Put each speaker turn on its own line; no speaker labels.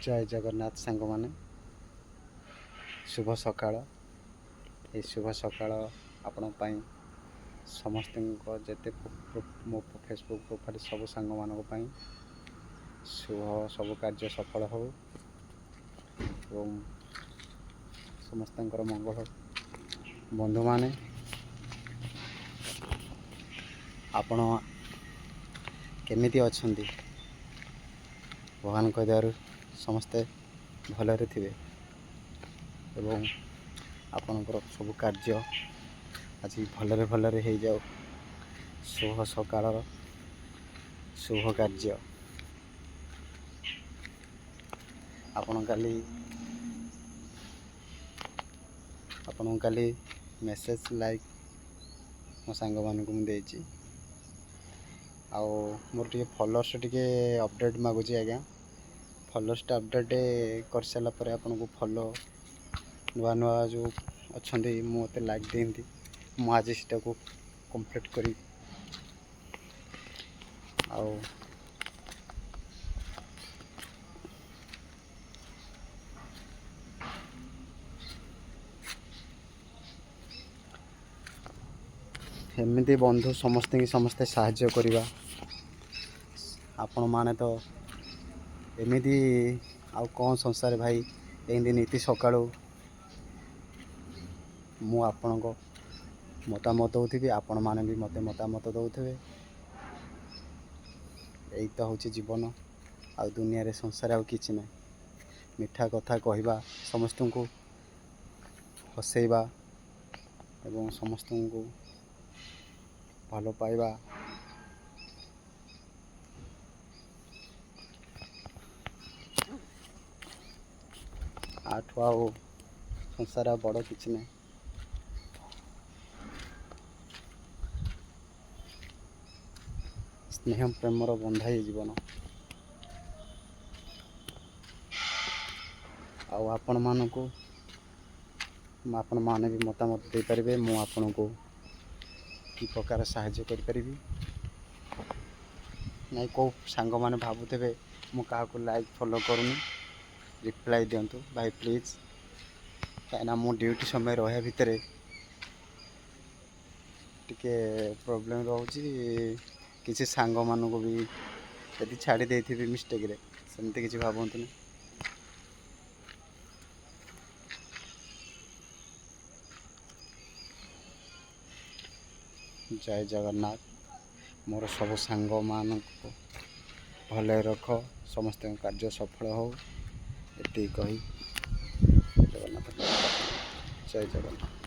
जय जगन्नाथ सांग माने शुभ सकाळ ये शुभ सकाळ आपण पाई समस्त जेते मो फेसबुक प्रोफाइल सब सांग मानक पाई शुभ सब कार्य सफल हो एवं समस्त मंगल बंधु माने आपण केमिति अछंती भगवान को दयारु समस्ते भलरे थिबे एवं आपणकर सब कार्य आज भलरे भलरे हो जाओ शुभ सकाळ शुभ कार्य आपण काली मेसेज लाइक मो सांग मान को मुझे आउ मोर टे फॉलोअर्स टे अपडेट मागुची आज्ञा फॉलोअर्स अपडेट कर सारापर आपन को फॉलो नुआ नुआ जो अच्छा मत लाइक दिखती मुझे सीटा को कंप्लीट करी आउ एमती बंधु समस्त की समस्ते साहाय्य करवा आपण माने तो एमती आउ कौन संसार भाई एमती नीति सकाळू मु आपण को मतामत दौथि आपण माने भी मते मतामत दौथे यही तो हूँ जीवन आ दुनिया रे संसार आउ किछि ना मिठा कथा कहवा समस्त को हसैबा एवं समस्त को भल पाइबा आठु आउ संसार बड़ किछि ना स्नेह प्रेमर बंधाई जीवन आपण मानू आपण माने भी मतामत दे पारे मु आपण को कि प्रकार साहाय्य करि परिबी नहीं को सांग माने भाबुथे मु का लाइक फॉलो करूनी रिप्लाई दिंतु भाई प्लीज कहीं मो ड्यूटी समय रहा भितर टिके प्रोब्लेम रोची किसी सांग मान को भी यदि छाड़ी देती मिस्टेक रे सेमती किसी भावतु जय जगन्नाथ मोर सब सांग मान भल रख समस्त कार्य सफल हो ये कही जगन्नाथ जय जगन्नाथ।